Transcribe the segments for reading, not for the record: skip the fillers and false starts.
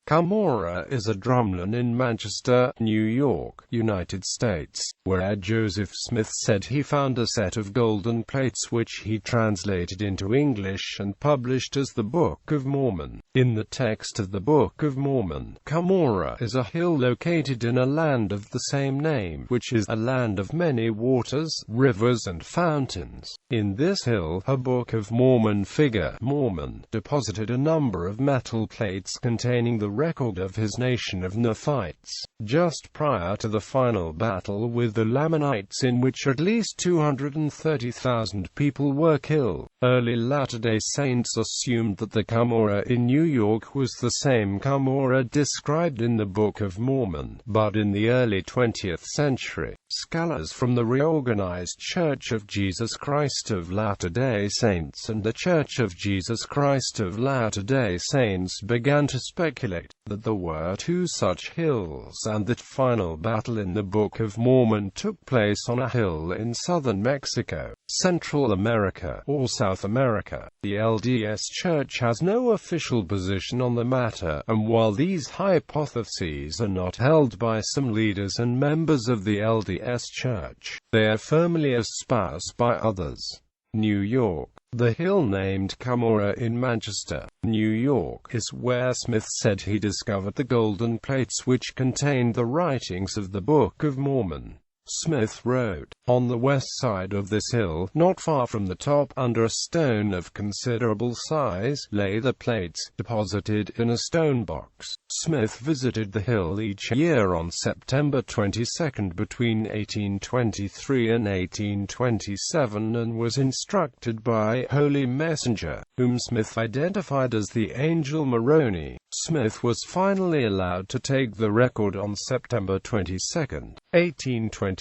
Cumorah is a drumlin in Manchester, New York, United States, where Joseph Smith said he found a set of golden plates which he translated into English and published as the Book of Mormon. In the text of the Book of Mormon, Cumorah is a hill located in a land of the same name, which is a land of many waters, rivers and fountains. In this hill, a Book of Mormon figure, Mormon, deposited a number of metal plates containing the record of his nation of Nephites, just prior to the final battle with the Lamanites in which at least 230,000 people were killed. Early Latter-day Saints assumed that the Cumorah in New York was the same Cumorah described in the Book of Mormon, but in the early 20th century, scholars from the Reorganized Church of Jesus Christ of Latter-day Saints and the Church of Jesus Christ of Latter-day Saints began to speculate that there were two such hills and that final battle in the Book of Mormon took place on a hill in southern Mexico, Central America, or South America. The LDS Church has no official position on the matter, and while these hypotheses are not held by some leaders and members of the LDS Church, they are firmly espoused by others. New York. The hill named Cumorah in Manchester, New York, is where Smith said he discovered the golden plates which contained the writings of the Book of Mormon. Smith wrote, "On the west side of this hill, not far from the top, under a stone of considerable size, lay the plates, deposited in a stone box." Smith visited the hill each year on September 22 between 1823 and 1827 and was instructed by Holy Messenger, whom Smith identified as the Angel Moroni. Smith was finally allowed to take the record on September 22, 1827.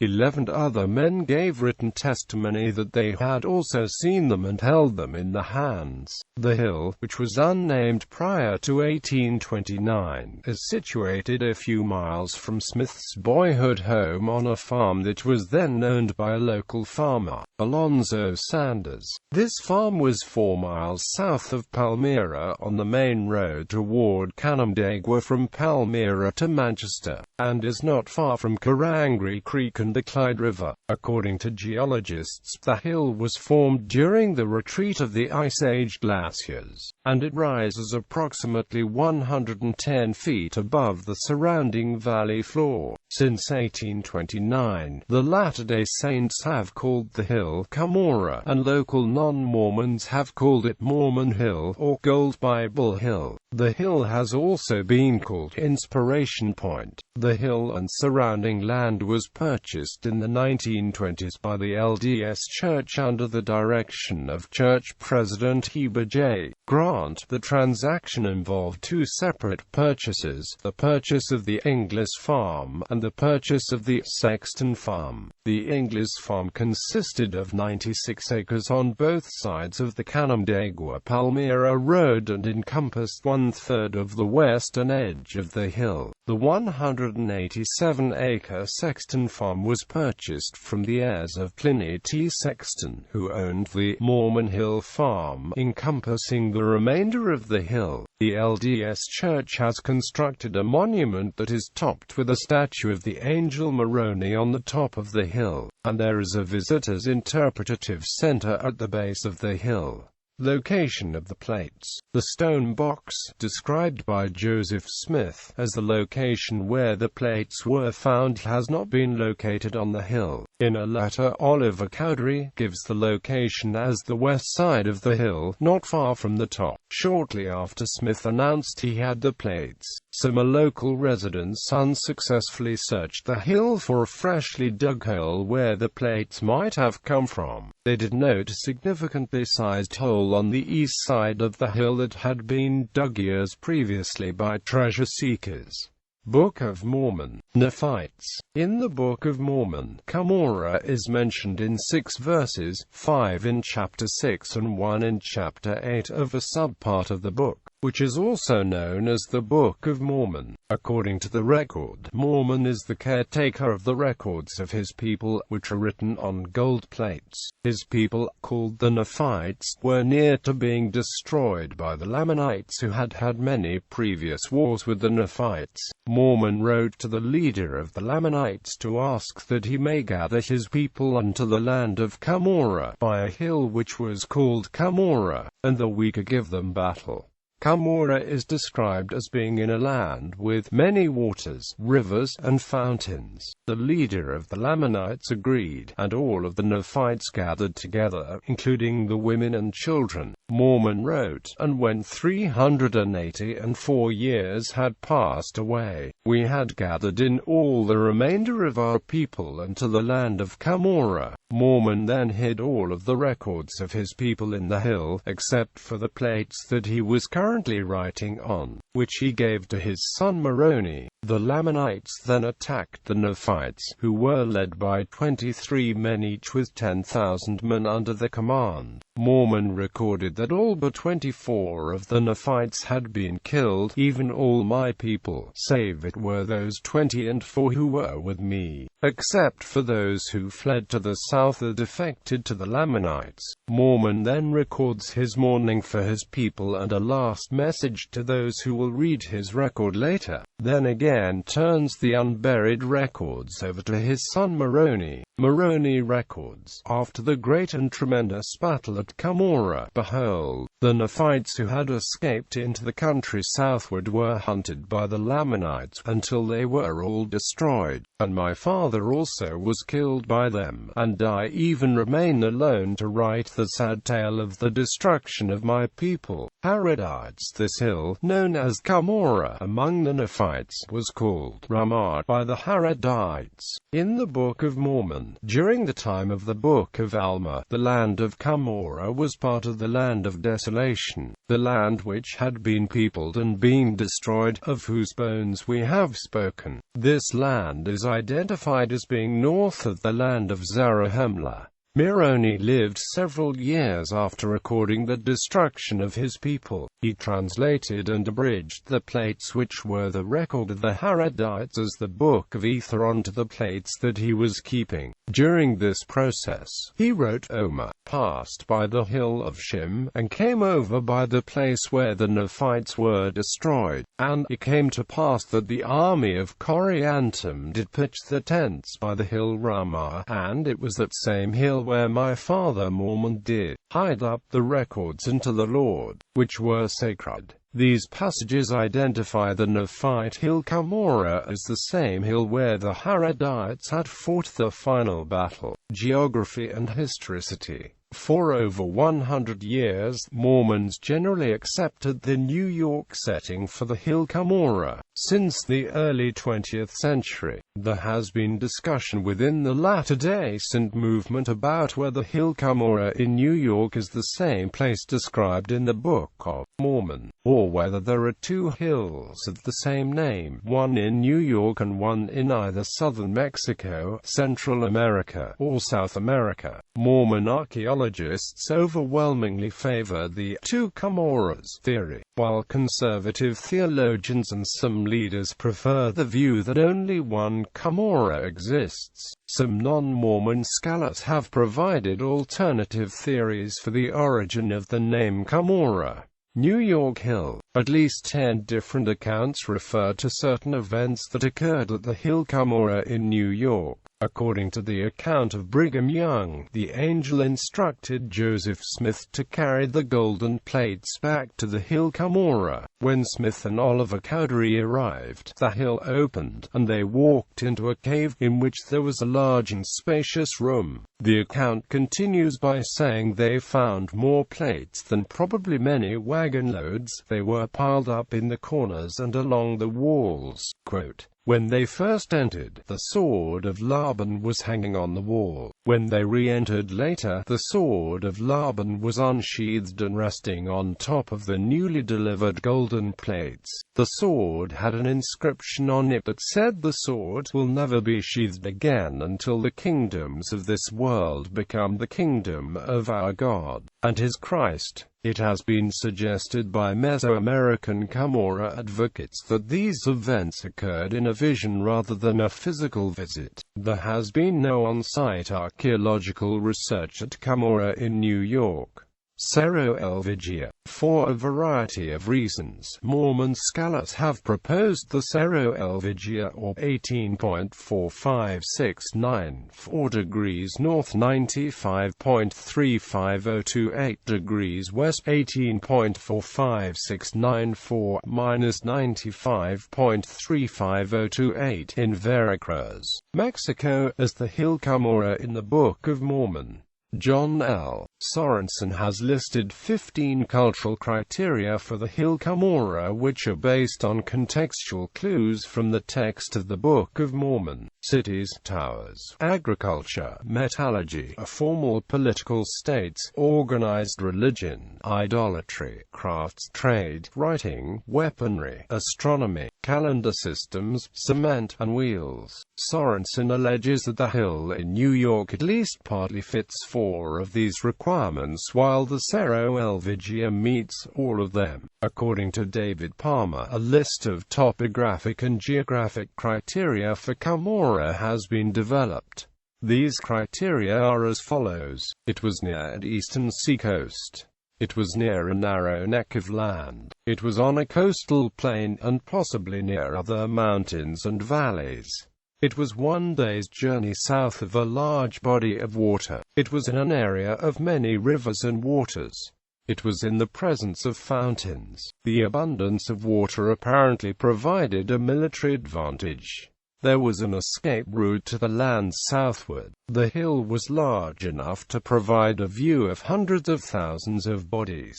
11 other men gave written testimony that they had also seen them and held them in their hands. The hill, which was unnamed prior to 1829, is situated a few miles from Smith's boyhood home on a farm that was then owned by a local farmer, Alonzo Sanders. This farm was 4 miles south of Palmyra on the main road toward Canandaigua from Palmyra to Manchester, and is not far from Karangri Creek and the Clyde River. According to geologists, the hill was formed during the retreat of the Ice Age glaciers, and it rises approximately 110 feet above the surrounding valley floor. Since 1829, the Latter-day Saints have called the hill Cumorah, and local non-Mormons have called it Mormon Hill or Gold Bible Hill. The hill has also been called Inspiration Point. The hill and surrounding land was purchased in the 1920s by the LDS Church under the direction of Church President Heber J. Grant. The transaction involved two separate purchases, the purchase of the Inglis farm and the purchase of the Sexton farm. The Inglis farm consisted of 96 acres on both sides of the Canandaigua-Palmyra Road and encompassed 1/3 of the western edge of the hill. The 187-acre Sexton farm was purchased from the heirs of Pliny T. Sexton, who owned the Mormon Hill farm, encompassing the remainder of the hill. The LDS Church has constructed a monument that is topped with a statue of the Angel Moroni on the top of the hill, and there is a visitors' interpretative center at the base of the hill. Location of the plates. The stone box, described by Joseph Smith as the location where the plates were found, has not been located on the hill. In a letter, Oliver Cowdery gives the location as the west side of the hill, not far from the top. Shortly after Smith announced he had the plates, some local residents unsuccessfully searched the hill for a freshly dug hole where the plates might have come from. They did note a significantly sized hole on the east side of the hill that had been dug years previously by treasure seekers. Book of Mormon. Nephites. In the Book of Mormon, Cumorah is mentioned in 6 verses, 5 in chapter 6 and 1 in chapter 8 of a subpart of the book, which is also known as the Book of Mormon. According to the record, Mormon is the caretaker of the records of his people, which are written on gold plates. His people, called the Nephites, were near to being destroyed by the Lamanites, who had had many previous wars with the Nephites. Mormon wrote to the leader of the Lamanites to ask that he may gather his people unto the land of Cumorah, by a hill which was called Cumorah, and that we could give them battle. Cumorah is described as being in a land with many waters, rivers, and fountains. The leader of the Lamanites agreed, and all of the Nephites gathered together, including the women and children. Mormon wrote, and when 384 years had passed away, we had gathered in all the remainder of our people unto the land of Cumorah. Mormon then hid all of the records of his people in the hill, except for the plates that he was currently writing on, which he gave to his son Moroni. The Lamanites then attacked the Nephites, who were led by 23 men each with 10,000 men under their command. Mormon recorded that all but 24 of the Nephites had been killed, even all my people, save it were those 24 who were with me, except for those who fled to the south or defected to the Lamanites. Mormon then records his mourning for his people and a last message to those who will read his record later. Then again turns the unburied records over to his son Moroni. Moroni records, after the great and tremendous battle at Cumorah, behold, the Nephites who had escaped into the country southward were hunted by the Lamanites, until they were all destroyed, and my father also was killed by them, and I even remain alone to write the sad tale of the destruction of my people. Herodites. This hill, known as Cumorah among the Nephites, was called Ramah by the Herodites. In the Book of Mormon, during the time of the Book of Alma, the land of Cumorah was part of the land of desolation, the land which had been peopled and been destroyed, of whose bones we have spoken. This land is identified as being north of the land of Zarahemla. Moroni lived several years after recording the destruction of his people. He translated and abridged the plates which were the record of the Herodites as the Book of Ether onto the plates that he was keeping. During this process, he wrote Omer, passed by the hill of Shim, and came over by the place where the Nephites were destroyed. And it came to pass that the army of Coriantum did pitch their tents by the hill Ramah, and it was that same hill where my father Mormon did hide up the records unto the Lord, which were sacred. These passages identify the Nephite hill Cumorah as the same hill where the Herodites had fought the final battle. Geography and historicity. For over 100 years, Mormons generally accepted the New York setting for the hill Cumorah. Since the early 20th century, there has been discussion within the Latter-day Saint movement about whether hill Cumorah in New York is the same place described in the Book of Mormon, or whether there are two hills of the same name, one in New York and one in either southern Mexico, Central America, or South America. Mormon archaeologists overwhelmingly favor the two Cumorahs theory, while conservative theologians and some leaders prefer the view that only one Cumorah exists. Some non-Mormon scholars have provided alternative theories for the origin of the name Cumorah. New York Hill. At least 10 different accounts refer to certain events that occurred at the hill Cumorah in New York. According to the account of Brigham Young, the angel instructed Joseph Smith to carry the golden plates back to the hill Cumorah. When Smith and Oliver Cowdery arrived, the hill opened, and they walked into a cave, in which there was a large and spacious room. The account continues by saying they found more plates than probably many wagon loads. They were piled up in the corners and along the walls. Quote, When they first entered, the sword of Laban was hanging on the wall. When they re-entered later, the sword of Laban was unsheathed and resting on top of the newly delivered golden plates. The sword had an inscription on it that said, "The sword will never be sheathed again until the kingdoms of this world become the kingdom of our God and his Christ." It has been suggested by Mesoamerican Cumorah advocates that these events occurred in a vision rather than a physical visit. There has been no on-site archaeological research at Cumorah in New York. Cerro-El-Vigia. For a variety of reasons, Mormon scholars have proposed the Cerro-El-Vigia, or 18.4569 degrees north, 95.35028 degrees west, 18.45694 minus 95.35028 in Veracruz, Mexico, as the hill Cumorah in the Book of Mormon. John L. Sorensen has listed 15 cultural criteria for the hill Cumorah, which are based on contextual clues from the text of the Book of Mormon: cities, towers, agriculture, metallurgy, a formal political state, organized religion, idolatry, crafts, trade, writing, weaponry, astronomy, calendar systems, cement, and wheels. Sorensen alleges that the hill in New York at least partly fits 4 of these requirements, while the Cerro-El-Vigia meets all of them. According to David Palmer, a list of topographic and geographic criteria for Cumorah has been developed. These criteria are as follows. It was near the eastern seacoast. It was near a narrow neck of land. It was on a coastal plain, and possibly near other mountains and valleys. It was 1 day's journey south of a large body of water. It was in an area of many rivers and waters. It was in the presence of fountains. The abundance of water apparently provided a military advantage. There was an escape route to the land southward. The hill was large enough to provide a view of hundreds of thousands of bodies.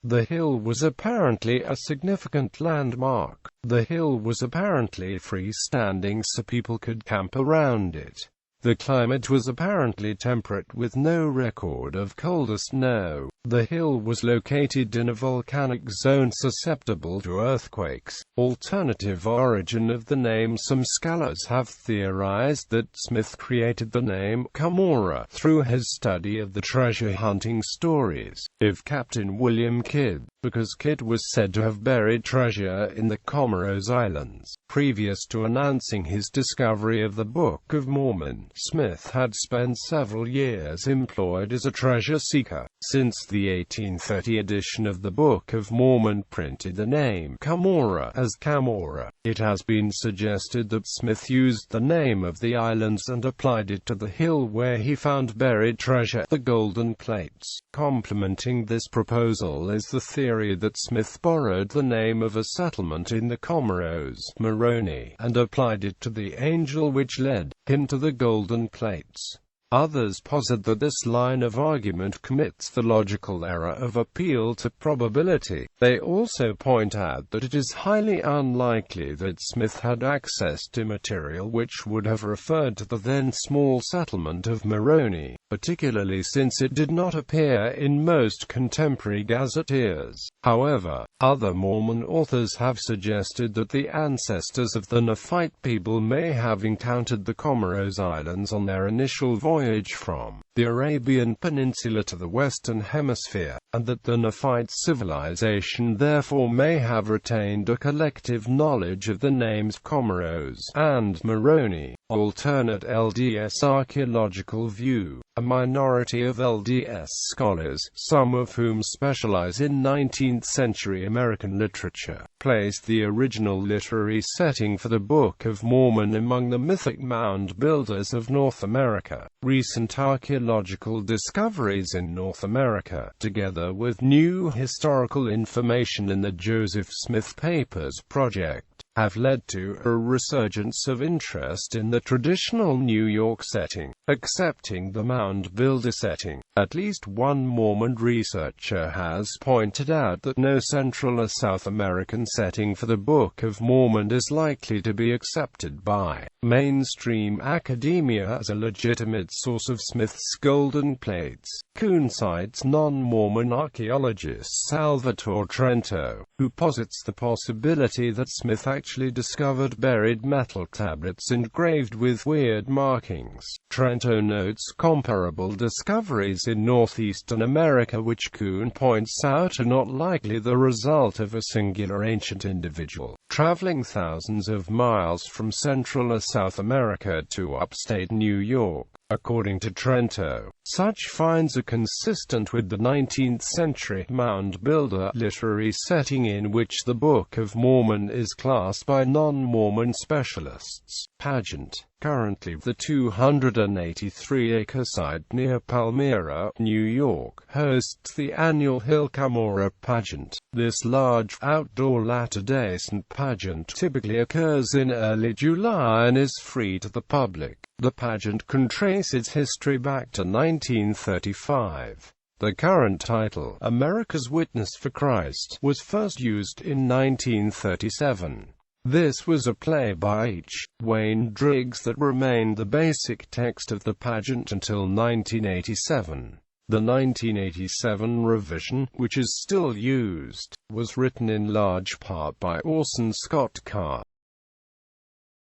The hill was apparently a significant landmark. The hill was apparently freestanding so people could camp around it. The climate was apparently temperate with no record of colder snow. The hill was located in a volcanic zone susceptible to earthquakes. Alternative origin of the name: some scholars have theorized that Smith created the name Cumorah through his study of the treasure hunting stories of Captain William Kidd, because Kidd was said to have buried treasure in the Comoros Islands. Previous to announcing his discovery of the Book of Mormon, Smith had spent several years employed as a treasure seeker. Since the 1830 edition of the Book of Mormon printed the name Cumorah as Cumorah, it has been suggested that Smith used the name of the islands and applied it to the hill where he found buried treasure, the golden plates. Complementing this proposal is the theory that Smith borrowed the name of a settlement in the Comoros, Moroni, and applied it to the angel which led him to the golden plates. Others posit that this line of argument commits the logical error of appeal to probability. They also point out that it is highly unlikely that Smith had access to material which would have referred to the then small settlement of Moroni, particularly since it did not appear in most contemporary gazetteers. However, other Mormon authors have suggested that the ancestors of the Nephite people may have encountered the Comoros Islands on their initial voyage from the Arabian Peninsula to the Western Hemisphere, and that the Nephite civilization therefore may have retained a collective knowledge of the names Comoros and Moroni. Alternate LDS archaeological view. A minority of LDS scholars, some of whom specialize in 19th-century American literature, placed the original literary setting for the Book of Mormon among the mythic mound builders of North America. Recent archaeological discoveries in North America, together with new historical information in the Joseph Smith Papers project, have led to a resurgence of interest in the traditional New York setting. Accepting the mound builder setting, At least one Mormon researcher has pointed out that no Central or South American setting for the Book of Mormon is likely to be accepted by mainstream academia as a legitimate source of Smith's golden plates. Kuhn cites non-Mormon archaeologist Salvatore Trento, who posits the possibility that Smith actually discovered buried metal tablets engraved with weird markings. Trento notes comparable discoveries in northeastern America which Kuhn points out are not likely the result of a singular ancient individual traveling thousands of miles from Central or South America to upstate New York. According to Trento, such finds are consistent with the 19th-century mound builder literary setting in which the Book of Mormon is classed by non-Mormon specialists. Pageant. Currently, the 283-acre site near Palmyra, New York, hosts the annual Hill Cumorah pageant. This large, outdoor Latter-day Saint pageant typically occurs in early July and is free to the public. The pageant can trace its history back to 1935. The current title, America's Witness for Christ, was first used in 1937. This was a play by H. Wayne Driggs that remained the basic text of the pageant until 1987. The 1987 revision, which is still used, was written in large part by Orson Scott Card.